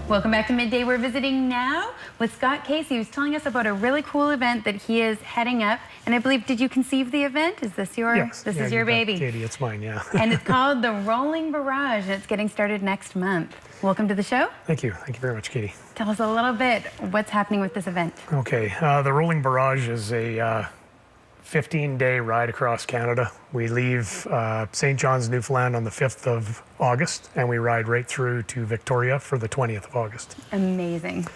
Welcome back to Midday. We're visiting now with Scott Casey, who's telling us about a really cool event that he is heading up. And I believe, did you conceive the event? Is this your, yes. This is your baby? Katie, it's mine, yeah. And it's called the Rolling Barrage, and it's getting started next month. Welcome to the show. Thank you. Thank you very much, Katie. Tell us a little bit what's happening with this event. Okay, the Rolling Barrage is a 15-day ride across Canada. We leave St. John's, Newfoundland on the 5th of August, and we ride right through to Victoria for the 20th of August. Amazing.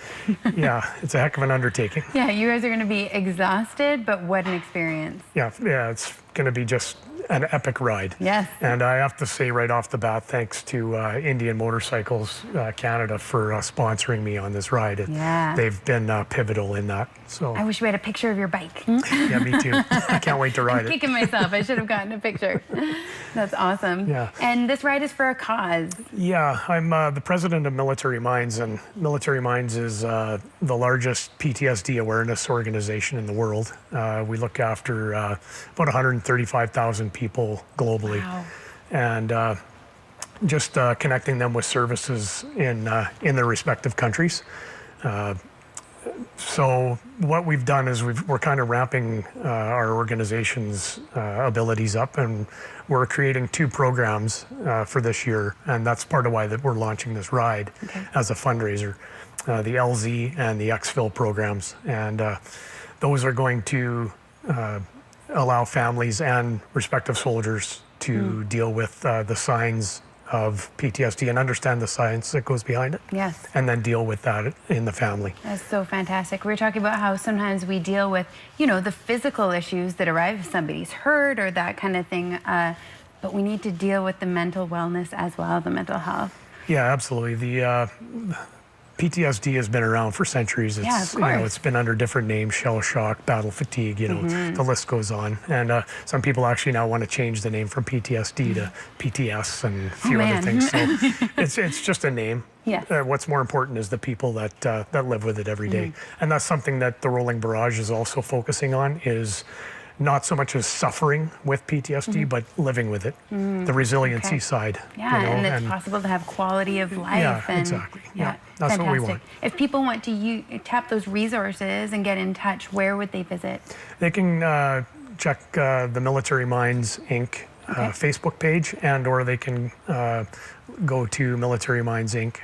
Yeah, it's a heck of an undertaking. Yeah, you guys are going to be exhausted, but what an experience. Yeah, it's going to be just an epic ride. Yes. And I have to say right off the bat, thanks to Indian Motorcycles Canada for sponsoring me on this ride. Yeah. They've been pivotal in that. So I wish we had a picture of your bike. yeah, me too. I can't wait to ride I'm it. kicking myself. I should have gotten a picture. That's awesome. Yeah. And this ride is for a cause. Yeah, I'm the president of Military Minds, and Military Minds is the largest PTSD awareness organization in the world. We look after about 135,000 people globally. Wow. And just connecting them with services in their respective countries. So what we've done is we're kind of ramping our organization's abilities up, and we're creating 2 programs for this year, and that's part of why that we're launching this ride as a fundraiser, the LZ and the XFIL programs, and those are going to allow families and respective soldiers to deal with the signs of PTSD and understand the science that goes behind it. Yes. And then deal with that in the family. That's so fantastic. We were talking about how sometimes we deal with, you know, the physical issues that arrive if somebody's hurt or that kind of thing, but we need to deal with the mental wellness as well, the mental health. Yeah, absolutely. The PTSD has been around for centuries. It's, yeah, of course. You know, it's been under different names, shell shock, battle fatigue, you know, the list goes on. And some people actually now want to change the name from PTSD to PTS and a few other things. So it's just a name. Yes. What's more important is the people that live with it every day. And that's something that the Rolling Barrage is also focusing on, is not so much as suffering with PTSD, but living with it, the resiliency side. Yeah, you know, and it's possible to have quality of life. Yeah, and, exactly. Yeah, fantastic. that's what we want. If people want to tap those resources and get in touch, where would they visit? They can check the Military Minds Inc. Facebook page, and or they can go to Military Minds Inc.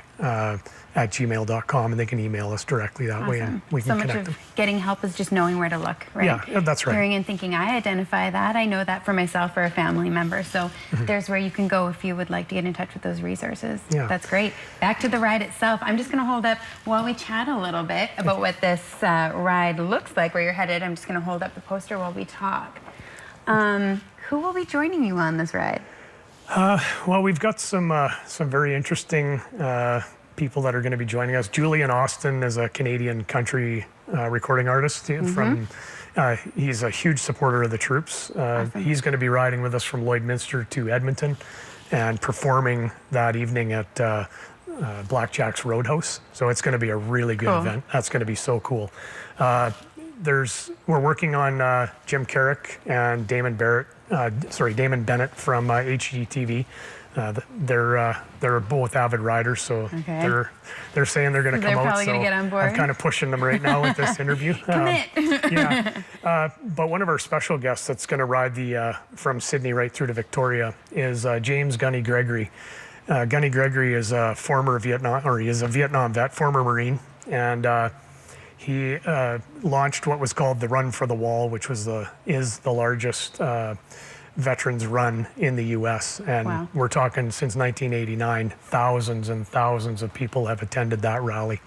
At gmail.com, and they can email us directly that way, and we can connect them. So much of getting help is just knowing where to look, right? Yeah, that's right. Hearing and thinking, I identify that. I know that for myself or a family member. So there's where you can go if you would like to get in touch with those resources. Yeah. That's great. Back to the ride itself. I'm just going to hold up while we chat a little bit about what this ride looks like, where you're headed. I'm just going to hold up the poster while we talk. Who will be joining you on this ride? Well, we've got some very interesting people that are going to be joining us. Julian Austin is a Canadian country recording artist from. He's a huge supporter of the troops. Awesome. He's going to be riding with us from Lloydminster to Edmonton, and performing that evening at Blackjack's Roadhouse. So it's going to be a really good event. That's going to be so cool. We're working on Jim Carrick and Damon Bennett from HGTV. They're both avid riders, so they're saying they're going to come out. Probably going to get on board. I'm kind of pushing them right now with this interview. Commit. Yeah, but one of our special guests that's going to ride from Sydney right through to Victoria is James Gunny Gregory. Gunny Gregory is a former Vietnam, or he is a Vietnam vet, former Marine, and he launched what was called the Run for the Wall, which is the largest veterans run in the U.S. And we're talking since 1989, thousands and thousands of people have attended that rally.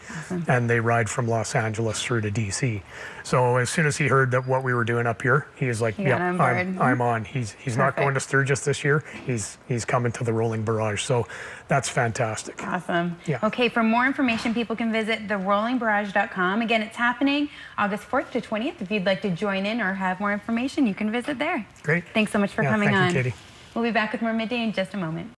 And they ride from Los Angeles through to D.C. So as soon as he heard that what we were doing up here, he was like, "Yep, I'm on." He's not going to Sturgis this year. He's coming to the Rolling Barrage. So that's fantastic. Awesome. Yeah. Okay, for more information, people can visit therrollingbarrage.com. Again, it's happening August 4th to 20th. If you'd like to join in or have more information, you can visit there. Great. Thanks so much for coming on. Thank you, Katie. We'll be back with more Midday in just a moment.